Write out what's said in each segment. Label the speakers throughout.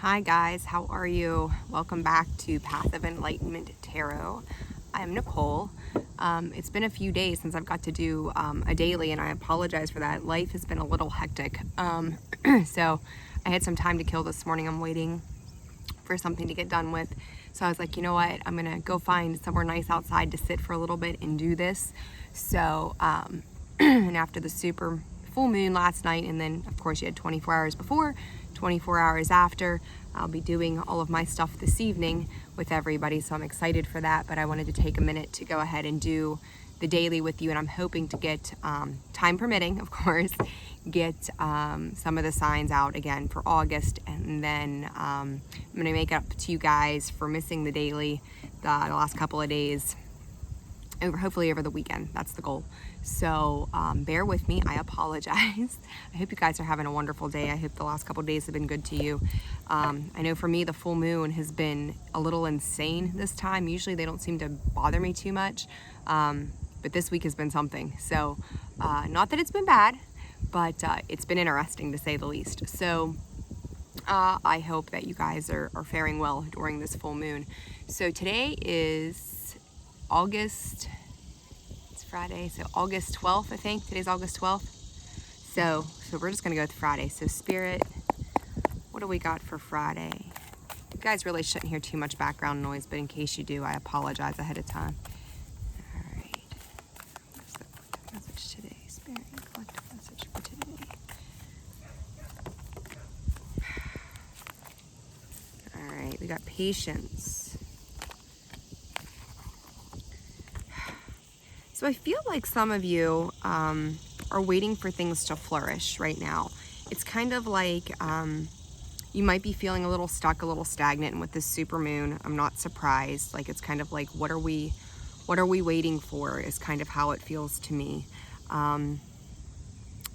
Speaker 1: Hi guys, how are you? Welcome back to Path of Enlightenment Tarot. I'm Nicole. It's been a few days since I've got to do a daily, and I apologize for that. Life has been a little hectic. So I had some time to kill this morning. I'm waiting for something to get done with. So I was like, you know what? I'm gonna go find somewhere nice outside to sit for a little bit and do this. So, and after the super full moon last night, and then of course you had 24 hours before, 24 hours after, I'll be doing all of my stuff this evening with everybody. So I'm excited for that, but I wanted to take a minute to go ahead and do the daily with you, and I'm hoping to get, time permitting, of course, get some of the signs out again for August, and then I'm gonna make up to you guys for missing the daily the last couple of days, hopefully over the weekend. That's the goal. So bear with me. I apologize. I hope you guys are having a wonderful day. I hope the last couple of days have been good to you. I know for me the full moon has been a little insane this time. Usually they don't seem to bother me too much, but this week has been something. So not that it's been bad, but it's been interesting to say the least. So I hope that you guys are faring well during this full moon. So today is August, it's Friday, so August 12th, I think. Today's August 12th. So we're just gonna go with Friday. So Spirit, what do we got for Friday? You guys really shouldn't hear too much background noise, but in case you do, I apologize ahead of time. All right, what's the collective message today? Spirit, collective message for today. All right, we got patience. So I feel like some of you are waiting for things to flourish right now. It's kind of like you might be feeling a little stuck, a little stagnant, and with this super moon, I'm not surprised. Like, it's kind of like, what are we waiting for is kind of how it feels to me.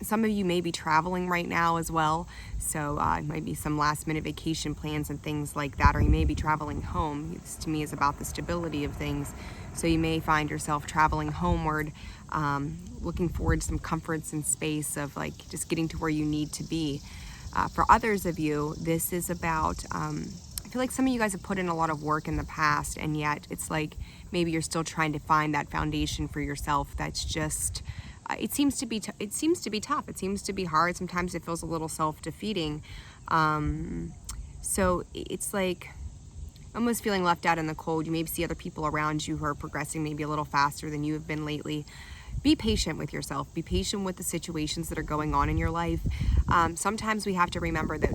Speaker 1: Some of you may be traveling right now as well, so it might be some last minute vacation plans and things like that, or you may be traveling home. This to me is about the stability of things. So you may find yourself traveling homeward, looking forward to some comforts and space of like just getting to where you need to be. For others of you, this is about, I feel like some of you guys have put in a lot of work in the past, and yet it's like maybe you're still trying to find that foundation for yourself that's just, it seems to be tough. It seems to be hard. Sometimes it feels a little self-defeating. So it's like almost feeling left out in the cold. You maybe see other people around you who are progressing maybe a little faster than you have been lately. Be patient with yourself. Be patient with the situations that are going on in your life. Sometimes we have to remember that,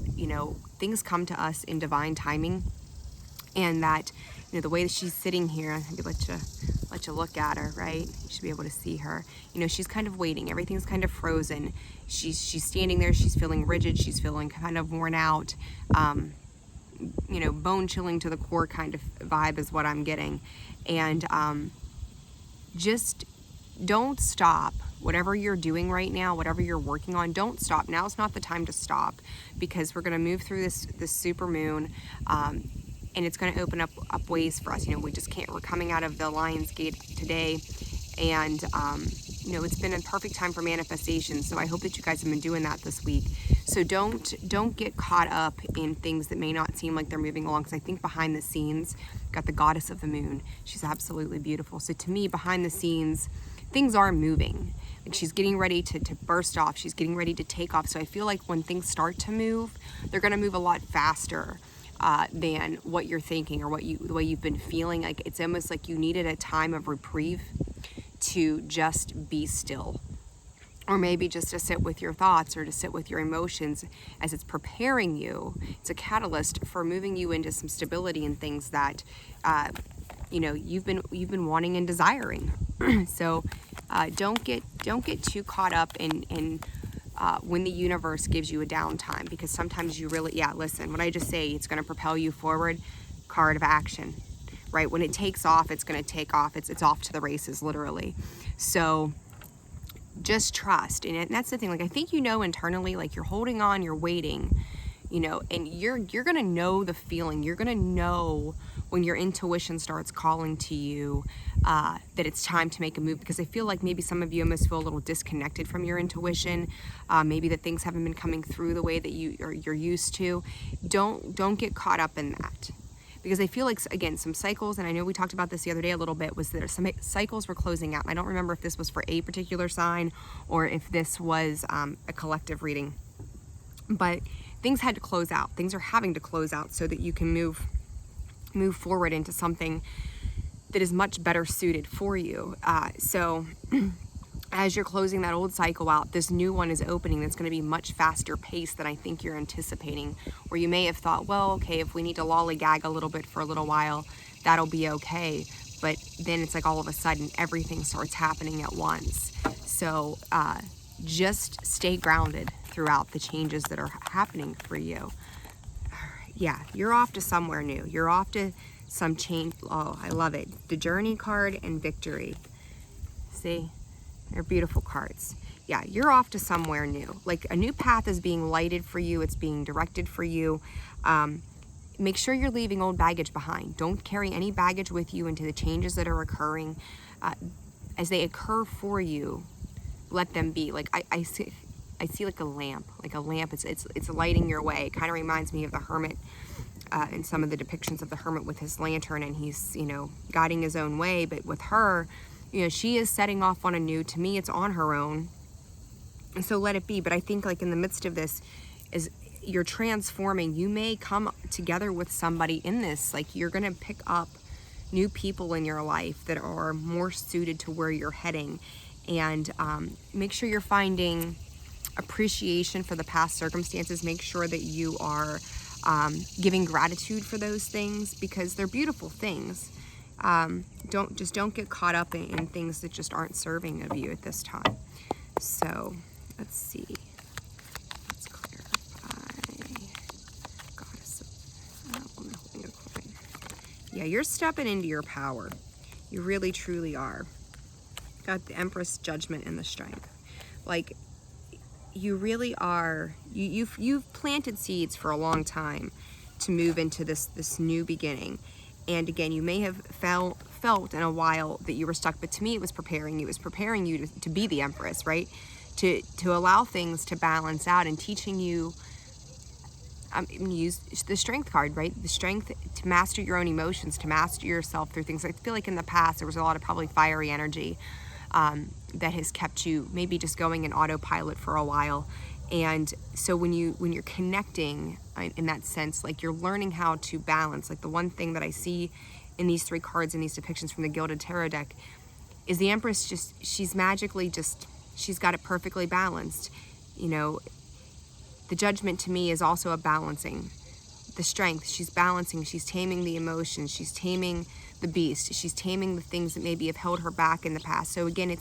Speaker 1: things come to us in divine timing, and that, the way that she's sitting here, I think let you look at her, right? You should be able to see her. She's kind of waiting. Everything's kind of frozen. She's standing there. She's feeling rigid. She's feeling kind of worn out. Bone chilling to the core kind of vibe is what I'm getting. And just don't stop. Whatever you're doing right now, whatever you're working on, don't stop. Now's not the time to stop, because we're going to move through this super moon, and it's going to open up ways for us. We just can't. We're coming out of the Lion's Gate today, and it's been a perfect time for manifestation. So I hope that you guys have been doing that this week. So don't get caught up in things that may not seem like they're moving along, because I think behind the scenes, got the goddess of the moon. She's absolutely beautiful. So to me, behind the scenes, things are moving. Like, she's getting ready to burst off. She's getting ready to take off. So I feel like when things start to move, they're going to move a lot faster than what you're thinking or the way you've been feeling. Like, it's almost like you needed a time of reprieve to just be still, or maybe just to sit with your thoughts or to sit with your emotions as it's preparing you. It's a catalyst for moving you into some stability and things that you've been wanting and desiring. So don't get too caught up in when the universe gives you a downtime, because sometimes you really, listen, when I just say it's going to propel you forward, card of action, right? When it takes off, it's going to take off. It's off to the races, literally. So just trust. And that's the thing. Like, I think internally, like, you're holding on, you're waiting. you know, and you're gonna know the feeling. You're gonna know when your intuition starts calling to you that it's time to make a move, because I feel like maybe some of you almost feel a little disconnected from your intuition. Maybe that things haven't been coming through the way that you're used to. Don't get caught up in that, because I feel like, again, some cycles, and I know we talked about this the other day a little bit, was that some cycles were closing out. And I don't remember if this was for a particular sign or if this was a collective reading, but things had to close out. Things are having to close out so that you can move forward into something that is much better suited for you. So as you're closing that old cycle out, this new one is opening that's going to be much faster paced than I think you're anticipating. Where you may have thought, well, okay, if we need to lollygag a little bit for a little while, that'll be okay. But then it's like all of a sudden everything starts happening at once. So just stay grounded throughout the changes that are happening for you. Yeah, you're off to somewhere new. You're off to some change. Oh, I love it. The Journey card and Victory. See? They're beautiful cards. Yeah, you're off to somewhere new. Like, a new path is being lighted for you. It's being directed for you. Make sure you're leaving old baggage behind. Don't carry any baggage with you into the changes that are occurring. As they occur for you, let them be. Like, I see like a lamp. It's lighting your way. It kind of reminds me of the hermit in some of the depictions of the hermit with his lantern, and he's, you know, guiding his own way. But with her, you know, she is setting off on a new, to me, it's on her own. And so let it be. But I think, like, in the midst of this, is you're transforming. You may come together with somebody in this. Like, you're going to pick up new people in your life that are more suited to where you're heading. And make sure you're finding appreciation for the past circumstances. Make sure that you are giving gratitude for those things, because they're beautiful things. Don't get caught up in things that just aren't serving of you at this time. So let's see. Let's clarify. Goddess of woman holding a coin. Yeah, you're stepping into your power. You really, truly are. Got the Empress, Judgment, and the Strength. Like, you really are. You've planted seeds for a long time to move into this new beginning. And again, you may have felt in a while that you were stuck, but to me, it was preparing you. It was preparing you to be the Empress, right? To allow things to balance out, and teaching you. Use the Strength card, right? The strength to master your own emotions, to master yourself through things. I feel like in the past there was a lot of probably fiery energy that has kept you maybe just going in autopilot for a while. And so when you're connecting in that sense, like, you're learning how to balance. Like, the one thing that I see in these three cards, in these depictions from the Gilded Tarot deck, is the Empress. She's magically she's got it perfectly balanced. You know, the Judgment to me is also a balancing. The Strength, she's balancing, she's taming the emotions, she's taming the beast, she's taming the things that maybe have held her back in the past. So again,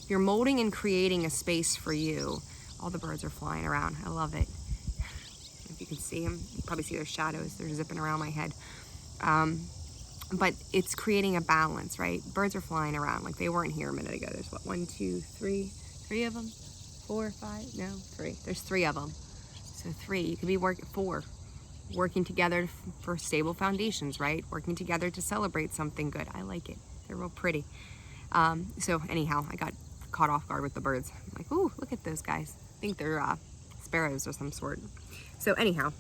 Speaker 1: you're molding and creating a space for you. All the birds are flying around. I love it. If you can see them, you probably see their shadows. They're zipping around my head. But it's creating a balance, right? Birds are flying around like they weren't here a minute ago. There's what, 1, 2, 3 of them? 4, 5? No, 3. There's 3 of them. So 3. You could be working together for stable foundations, right? Working together to celebrate something good. I like it. They're real pretty. So anyhow, I got caught off guard with the birds. I'm like, ooh, look at those guys. I think they're sparrows of some sort. So anyhow,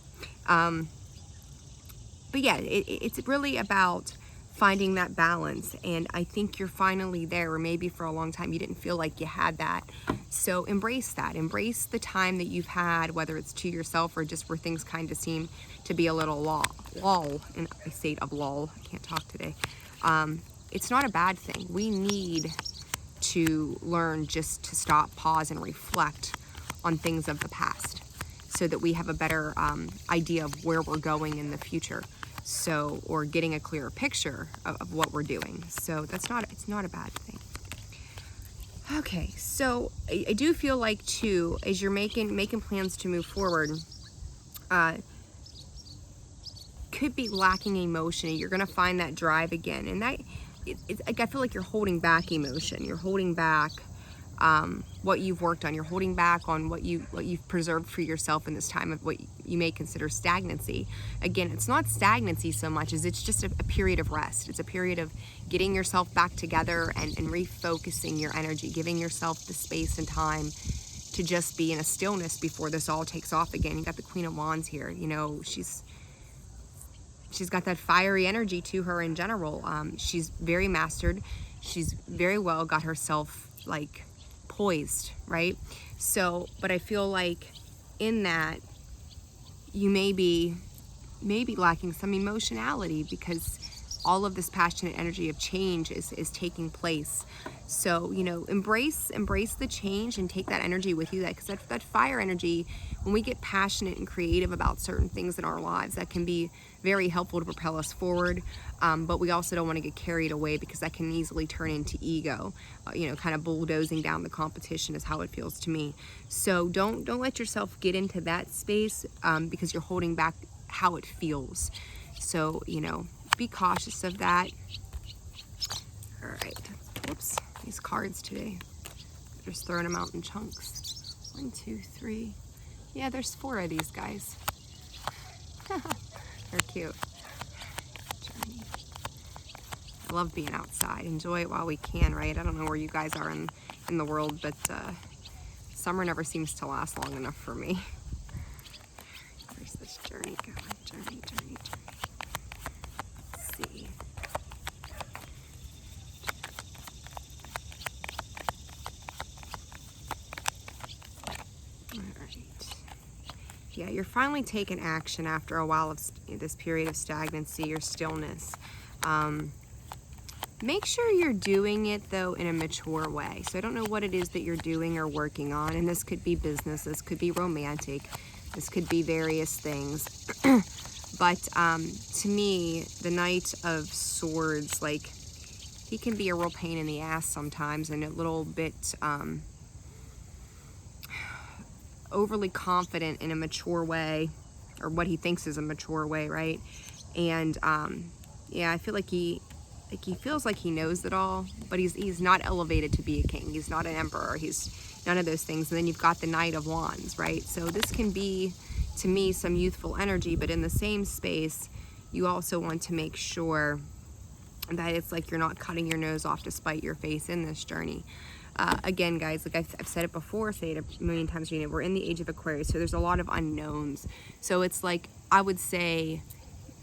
Speaker 1: but yeah, it's really about finding that balance, and I think you're finally there, or maybe for a long time you didn't feel like you had that. So embrace that. Embrace the time that you've had, whether it's to yourself or just where things kind of seem to be a little lull, in a state of lull. I can't talk today. It's not a bad thing. We need to learn just to stop, pause, and reflect on things of the past, so that we have a better idea of where we're going in the future. So, or getting a clearer picture of what we're doing. So it's not a bad thing. Okay, so I do feel like too, as you're making plans to move forward, could be lacking emotion. You're gonna find that drive again, and I feel like you're holding back emotion. You're holding back what you've worked on. You're holding back on what you've preserved for yourself in this time of what you may consider stagnancy. Again, it's not stagnancy so much as it's just a period of rest. It's a period of getting yourself back together and refocusing your energy, giving yourself the space and time to just be in a stillness before this all takes off again. You got the Queen of Wands here. You know, she's got that fiery energy to her in general. She's very mastered. She's very well got herself like poised, right? So, but I feel like in that you may be lacking some emotionality because all of this passionate energy of change is taking place. So, you know, embrace the change and take that energy with you, because that fire energy, when we get passionate and creative about certain things in our lives, that can be very helpful to propel us forward. But we also don't want to get carried away, because that can easily turn into ego, you know, kind of bulldozing down the competition is how it feels to me. So don't let yourself get into that space, because you're holding back how it feels. So, you know, be cautious of that. All right. Oops. These cards today, just throwing them out in chunks. 1, 2, 3. Yeah, there's 4 of these guys. They're cute. Journey. I love being outside. Enjoy it while we can, right? I don't know where you guys are in the world, but summer never seems to last long enough for me. Where's this journey going? Journey. Let's see. Yeah, you're finally taking action after a while of this period of stagnancy or stillness. Make sure you're doing it, though, in a mature way. So I don't know what it is that you're doing or working on, and this could be business, this could be romantic, this could be various things. But to me, the Knight of Swords, like, he can be a real pain in the ass sometimes, and a little bit overly confident in a mature way, or what he thinks is a mature way, right? And yeah, I feel like he feels like he knows it all, but he's not elevated to be a king. He's not an emperor. He's none of those things. And then you've got the Knight of Wands, right? So this can be, to me, some youthful energy, but in the same space, you also want to make sure that it's like you're not cutting your nose off to spite your face in this journey. Again, guys, like I've said it before, say it a million times, you know, we're in the age of Aquarius, so there's a lot of unknowns. So it's like, I would say,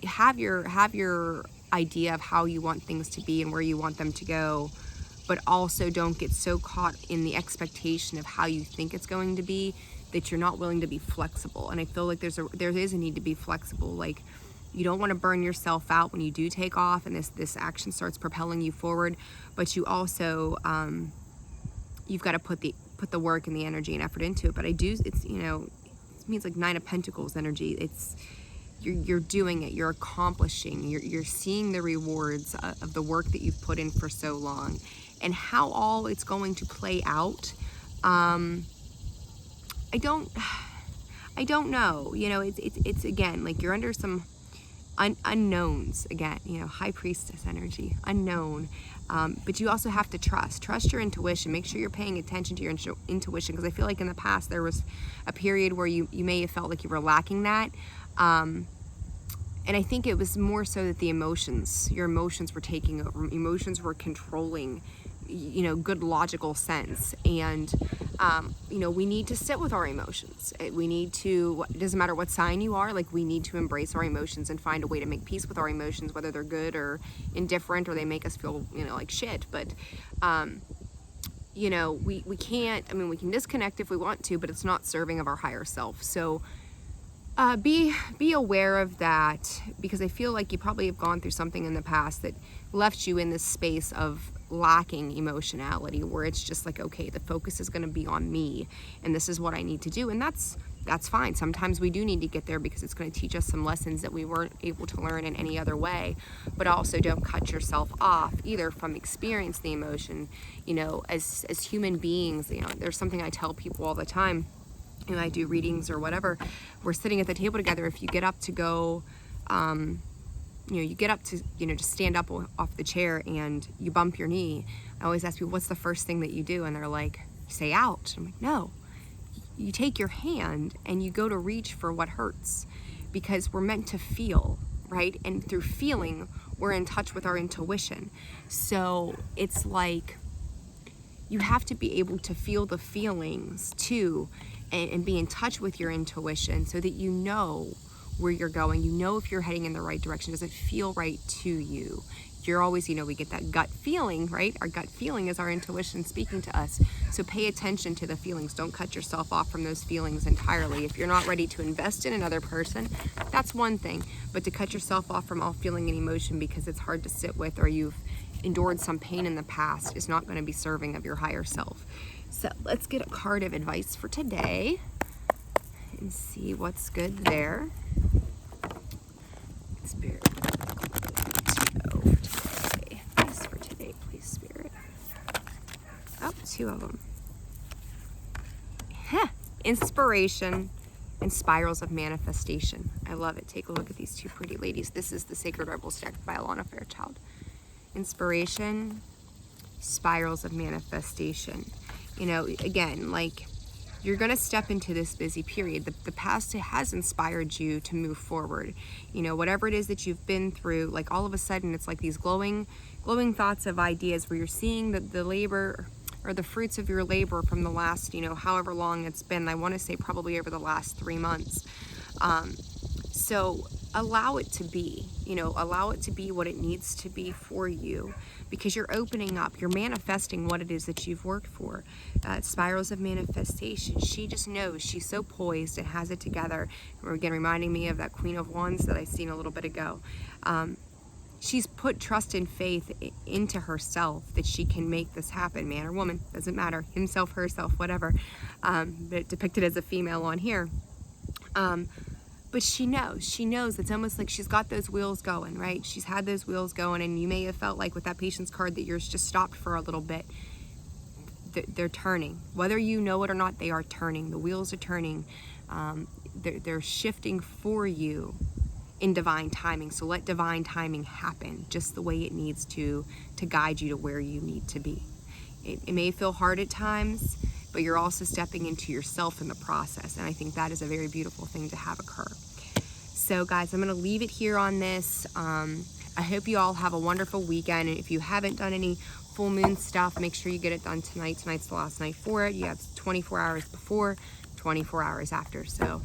Speaker 1: have your idea of how you want things to be and where you want them to go, but also don't get so caught in the expectation of how you think it's going to be that you're not willing to be flexible. And I feel like there is a need to be flexible. Like, you don't want to burn yourself out when you do take off and this action starts propelling you forward, but you also you've got to put the work and the energy and effort into it. But it's, you know, it means like 9 of Pentacles energy. It's you're doing it, you're accomplishing, you're seeing the rewards of the work that you've put in for so long, and how all it's going to play out. I don't know. You know, it's again, like, you're under some unknowns again, you know, High Priestess energy, unknown. But you also have to trust your intuition. Make sure you're paying attention to your intuition, because I feel like in the past there was a period where you may have felt like you were lacking that. And I think it was more so that your emotions were taking over. Emotions were controlling, you know, good logical sense. And, you know, we need to sit with our emotions. We need to, it doesn't matter what sign you are, like, we need to embrace our emotions and find a way to make peace with our emotions, whether they're good or indifferent, or they make us feel, you know, like shit. But, you know, we can't, I mean, we can disconnect if we want to, but it's not serving of our higher self. So, be aware of that, because I feel like you probably have gone through something in the past that left you in this space of lacking emotionality, where it's just like, okay, the focus is going to be on me, and this is what I need to do. And that's fine. Sometimes we do need to get there, because it's going to teach us some lessons that we weren't able to learn in any other way. But also, don't cut yourself off either from experiencing the emotion. You know, as human beings, you know, there's something I tell people all the time. You know, I do readings or whatever, we're sitting at the table together. If you get up to go, you know, you get up to, you know, just stand up off the chair and you bump your knee, I always ask people, what's the first thing that you do? And they're like, say ouch. I'm like, no. You take your hand and you go to reach for what hurts, because we're meant to feel, right? And through feeling, we're in touch with our intuition. So it's like you have to be able to feel the feelings too, and be in touch with your intuition so that you know where you're going. You know if you're heading in the right direction. Does it feel right to you? You're always, we get that gut feeling, right? Our gut feeling is our intuition speaking to us. So pay attention to the feelings. Don't cut yourself off from those feelings entirely. If you're not ready to invest in another person, that's one thing. But to cut yourself off from all feeling and emotion because it's hard to sit with, or you've endured some pain in the past, is not going to be serving of your higher self. So let's get a card of advice for today and see what's good there. Spirit. Oh, 2 of them. Inspiration and spirals of manifestation. I love it. Take a look at these 2 pretty ladies. This is the Sacred Rebels deck by Alana Fairchild. Inspiration, spirals of manifestation. Again, like, you're going to step into this busy period. The past has inspired you to move forward. Whatever it is that you've been through, like, all of a sudden it's like these glowing thoughts of ideas where you're seeing the labor or the fruits of your labor from the last, however long it's been. I want to say probably over the last 3 months. So allow it to be, allow it to be what it needs to be for you, because you're opening up, you're manifesting what it is that you've worked for. Spirals of manifestation. She just knows. She's so poised and has it together. Again, reminding me of that Queen of Wands that I seen a little bit ago. She's put trust and faith into herself that she can make this happen. Man or woman, doesn't matter. Himself, herself, whatever. But depicted as a female on here. But she knows it's almost like she's got those wheels going, right? She's had those wheels going, and you may have felt like with that patience card that yours just stopped for a little bit. They're turning. Whether you know it or not, they are turning. The wheels are turning. They're shifting for you in divine timing. So let divine timing happen just the way it needs to guide you to where you need to be. It may feel hard at times, but you're also stepping into yourself in the process. And I think that is a very beautiful thing to have occur. So guys, I'm going to leave it here on this. I hope you all have a wonderful weekend. And if you haven't done any full moon stuff, make sure you get it done tonight. Tonight's the last night for it. You have 24 hours before, 24 hours after. So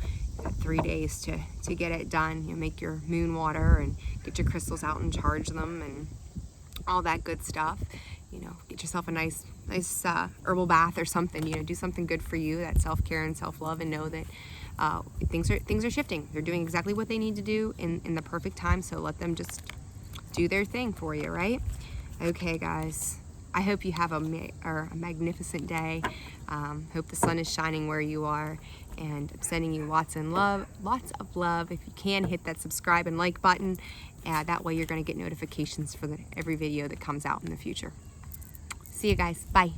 Speaker 1: 3 days to get it done. Make your moon water and get your crystals out and charge them and all that good stuff. Get yourself a nice herbal bath or something. Do something good for you, that self-care and self-love, and know that things are shifting. They're doing exactly what they need to do in the perfect time. So let them just do their thing for you, right? Okay, guys. I hope you have a magnificent day. Hope the sun is shining where you are, and I'm sending you lots of love. If you can, hit that subscribe and like button. That way you're going to get notifications for every video that comes out in the future. See you guys. Bye.